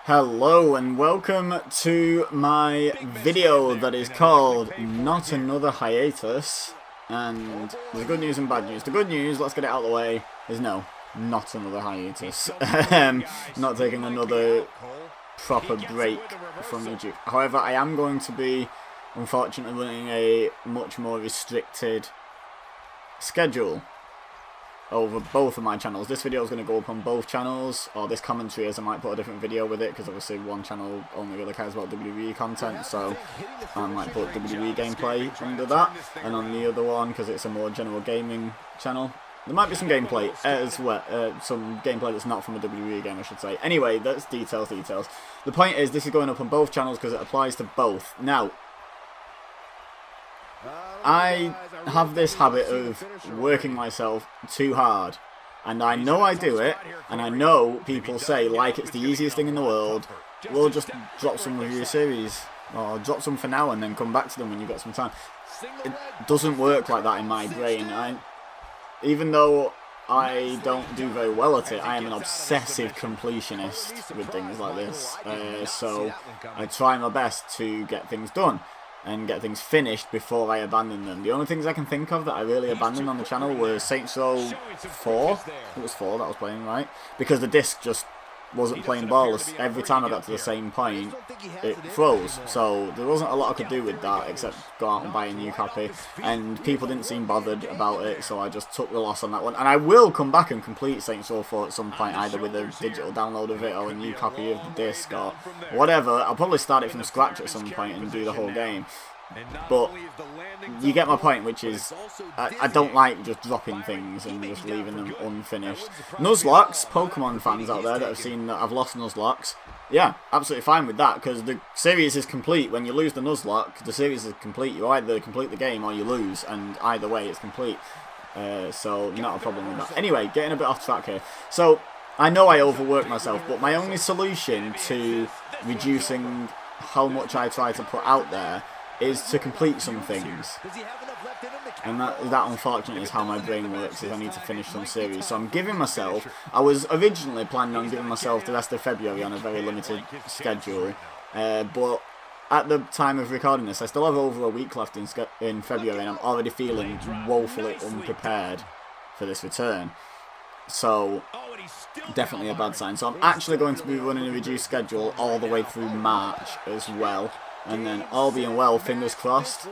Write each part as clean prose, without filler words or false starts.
Hello and welcome to my video that is called Not Another Hiatus, and there's good news and bad news. The good news, let's get it out of the way, is no, not another hiatus. Not taking another proper break from YouTube. However, I am going to be, unfortunately, running a much more restricted schedule over both of my channels. This video is going to go up on both channels, or this commentary, as I might put a different video with it, because obviously one channel only really cares about WWE content, so I might put WWE gameplay under that, and on the other one, because it's a more general gaming channel, there might be some gameplay as well, some gameplay that's not from a WWE game, I should say. Anyway, that's details. The point is, this is going up on both channels because it applies to both. Now, I have this habit of working myself too hard, and I know I do it, and I know people say, like, it's the easiest thing in the world, we'll just drop some of your series, or drop some for now and then come back to them when you've got some time. It doesn't work like that in my brain. Even though I don't do very well at it, I am an obsessive completionist with things like this, so I try my best to get things done and get things finished before I abandon them. The only things I can think of that I really abandoned on the channel were Saints Row 4. It was 4 that I was playing, right? Because the disc just wasn't playing ball. Every time I got to the same point, it froze. So there wasn't a lot I could do with that except go out and buy a new copy. And people didn't seem bothered about it, so I just took the loss on that one. And I will come back and complete Saints Row 4 at some point, either with a digital download of it or a new copy of the disc or whatever. I'll probably start it from scratch at some point and do the whole game. But you get my point, which is I don't like just dropping things and just leaving them unfinished. Nuzlocke, Pokemon fans out there that have seen that I've lost Nuzlocke, yeah, absolutely fine with that, because the series is complete. When you lose the Nuzlocke, the series is complete. You either complete the game or you lose, and either way it's complete. So not a problem with that. Anyway, getting a bit off track here. So I know I overwork myself, but my only solution to reducing how much I try to put out there is to complete some things, and that unfortunately is how my brain works, is I need to finish some series. So I'm giving myself, I was originally planning on giving myself the rest of February on a very limited schedule, but at the time of recording this I still have over a week left in February, and I'm already feeling woefully unprepared for this return. So definitely a bad sign. So I'm actually going to be running a reduced schedule all the way through March as well. And then, all being well, fingers crossed,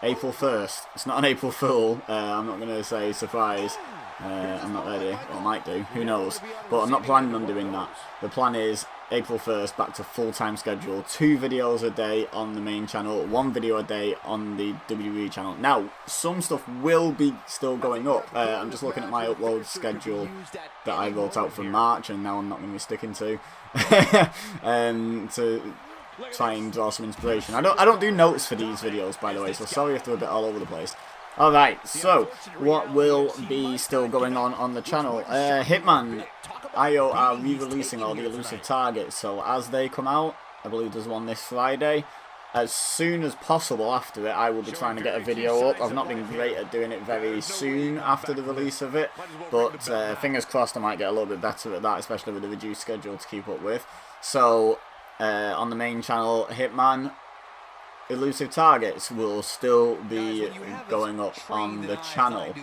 April 1st. It's not an April Fool. I'm not going to say surprise. I'm not ready. Or I might do. Who knows? But I'm not planning on doing that. The plan is April 1st, back to full-time schedule. 2 videos a day on the main channel. 1 video a day on the WWE channel. Now, some stuff will be still going up. I'm just looking at my upload schedule that I wrote out for March, and now I'm not going to be sticking to. To try and draw some inspiration. I don't do notes for these videos, by the way, so sorry if they're a bit all over the place. Alright, so what will be still going on the channel? Hitman IO are re-releasing all the elusive targets, so as they come out, I believe there's one this Friday, as soon as possible after it, I will be trying to get a video up. I've not been great at doing it very soon after the release of it, but fingers crossed I might get a little bit better at that, especially with the reduced schedule to keep up with. So on the main channel, Hitman elusive targets will still be going up on the channel,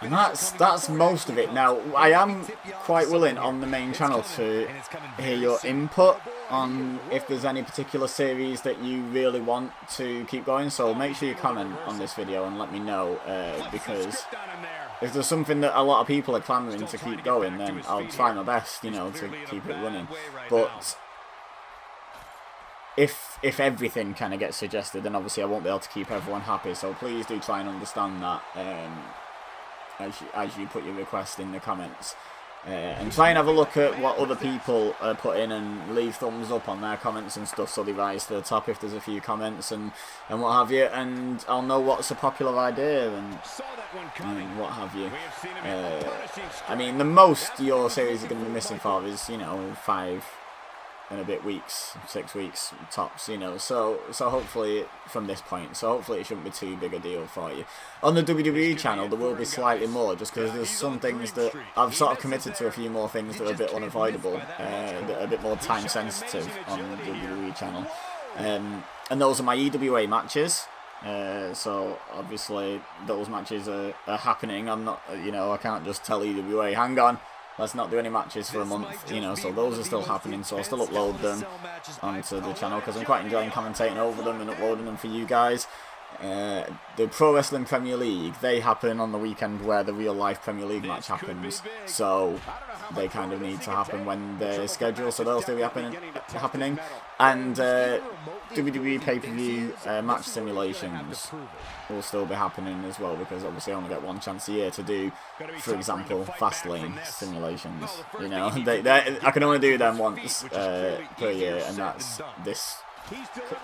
and that's most of it. Now I am quite willing on the main channel to hear your input on if there's any particular series that you really want to keep going, so make sure you comment on this video and let me know, because if there's something that a lot of people are clamouring to keep going, then I'll try my best, you know, to keep it running. But if everything kind of gets suggested, then obviously I won't be able to keep everyone happy. So please do try and understand that as you put your request in the comments. And try and have a look at what other people put in and leave thumbs up on their comments and stuff, so they rise to the top if there's a few comments and what have you, and I'll know what's a popular idea and what have you. I mean, the most your series are going to be missing for is, you know, 5 and a bit weeks, 6 weeks tops, you know. So hopefully from this point, so hopefully it shouldn't be too big a deal for you. On the WWE channel, there will be slightly more, just because there's some things that I've sort of committed to, a few more things that are a bit unavoidable, that are a bit more time sensitive on the WWE channel, and those are my EWA matches. So obviously those matches are happening. I'm not, you know, I can't just tell EWA, hang on, let's not do any matches for a month, you know. So those are still happening, so I'll still upload them onto the channel because I'm quite enjoying commentating over them and uploading them for you guys. The Pro Wrestling Premier League, they happen on the weekend where the real life Premier League match happens, so they kind of need to happen when they're scheduled, so they'll still be happening. And WWE pay-per-view match simulations will still be happening as well, because obviously I only get one chance a year to do, for example, Fastlane simulations. You know, I can only do them once per year, and that's this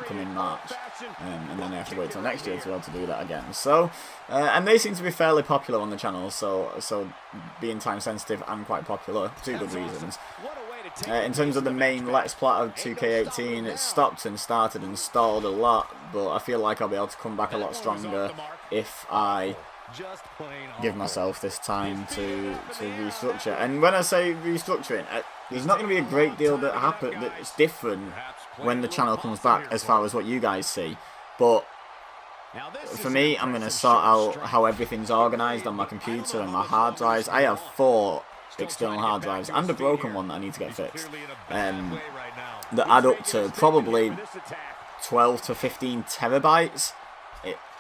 coming March, and then I have to wait till next year to be able to do that again. So, and they seem to be fairly popular on the channel, so being time sensitive and quite popular, two good reasons. In terms of the main Let's Play of 2K18, it's stopped and started and stalled a lot, but I feel like I'll be able to come back a lot stronger if I give myself this time to restructure. And when I say restructuring, there's not going to be a great deal that's different when the channel comes back as far as what you guys see, but for me, I'm going to sort out how everything's organised on my computer and my hard drives. I have 4 external hard drives and a broken one that I need to get fixed, that add up to probably 12 to 15 terabytes,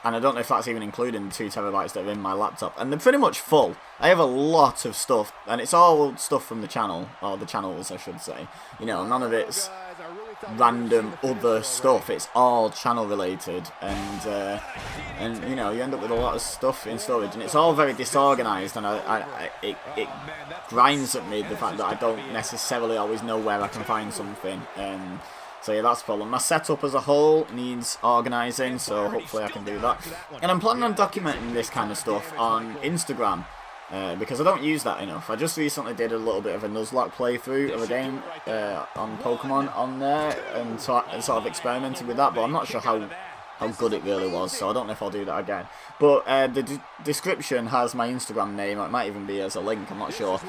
and I don't know if that's even including the 2 terabytes that are in my laptop, and they're pretty much full. I have a lot of stuff, and it's all stuff from the channel, or the channels I should say, you know, none of it's random other stuff, it's all channel related, and you know, you end up with a lot of stuff in storage, and it's all very disorganized, and it grinds at me, the fact that I don't necessarily always know where I can find something. So yeah, that's the problem. My setup as a whole needs organising, so hopefully I can do that. And I'm planning on documenting this kind of stuff on Instagram, because I don't use that enough. I just recently did a little bit of a Nuzlocke playthrough of a game on Pokemon on there, and sort of experimented with that, but I'm not sure how good it really was, so I don't know if I'll do that again. But the description has my Instagram name, it might even be as a link, I'm not sure.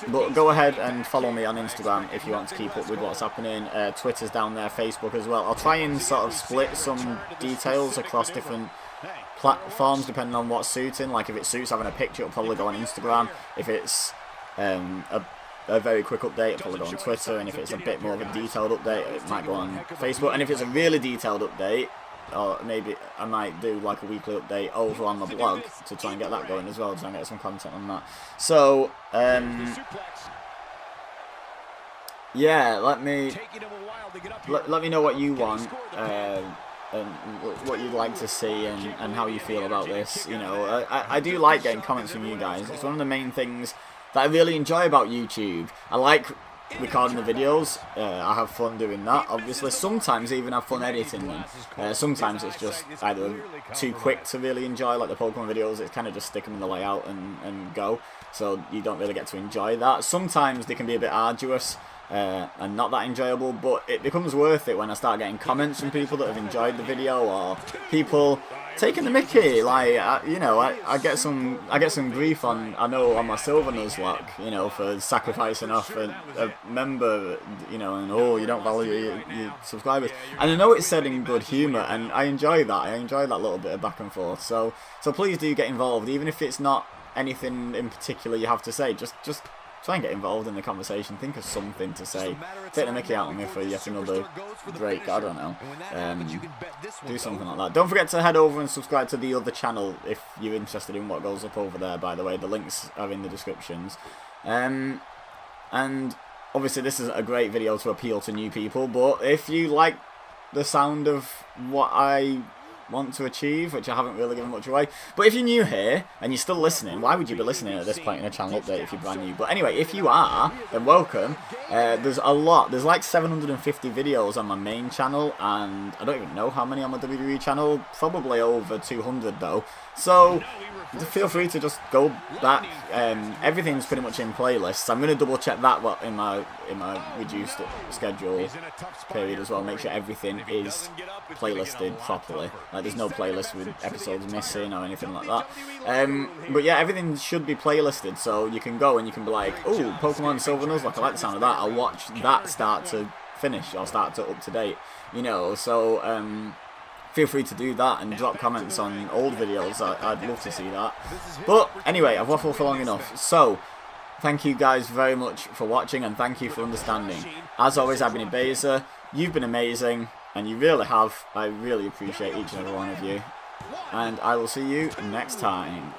But go ahead and follow me on Instagram if you want to keep up with what's happening. Twitter's down there, Facebook as well. I'll try and sort of split some details across different platforms depending on what's suiting. Like if it suits having a picture, it'll probably go on Instagram. If it's a very quick update, it'll probably go on Twitter. And if it's a bit more of a detailed update, it might go on Facebook. And if it's a really detailed update, or maybe I might do like a weekly update over on the blog to try and get that going as well, to try and get some content on that. So, yeah, let me know what you want, and what you'd like to see, and how you feel about this. You know, I do like getting comments from you guys. It's one of the main things that I really enjoy about YouTube. I like recording the videos, I have fun doing that, obviously. Sometimes I even have fun editing them. Sometimes it's just either too quick to really enjoy, like the Pokemon videos, it's kind of just stick them in the layout and go, so you don't really get to enjoy that. Sometimes they can be a bit arduous and not that enjoyable, but it becomes worth it when I start getting comments from people that have enjoyed the video, or people taking the mickey. Like you know, I get some grief on my Silver Nuzlocke, you know, for sacrificing off a member, you know, and you don't value your subscribers. And I know it's said in good humour, and I enjoy that. I enjoy that little bit of back and forth. So please do get involved, even if it's not anything in particular you have to say. Just try and get involved in the conversation. Think of something to say. Take the mickey out of me for yet another break. I don't know. Do something like that. Don't forget to head over and subscribe to the other channel if you're interested in what goes up over there, by the way. The links are in the descriptions. And obviously this isn't a great video to appeal to new people, but if you like the sound of what I want to achieve, which I haven't really given much away. But if you're new here and you're still listening, why would you be listening at this point in a channel update if you're brand new? But anyway, if you are, then welcome. There's a lot. There's like 750 videos on my main channel, and I don't even know how many on my WWE channel. Probably over 200 though. So feel free to just go back. Everything's pretty much in playlists. I'm going to double check that in my reduced schedule period as well. Make sure everything is playlisted properly. Like there's no playlist with episodes missing or anything like that. But yeah, everything should be playlisted, so you can go and you can be like, oh, Pokemon Silver Nuzlocke, I like the sound of that. I'll watch that start to finish or start to up to date. You know, so feel free to do that and drop comments on old videos. I'd love to see that. But anyway, I've waffled for long enough. So thank you guys very much for watching, and thank you for understanding. As always, I've been EBEZA. You've been amazing, and you really have. I really appreciate each and every one of you. And I will see you next time.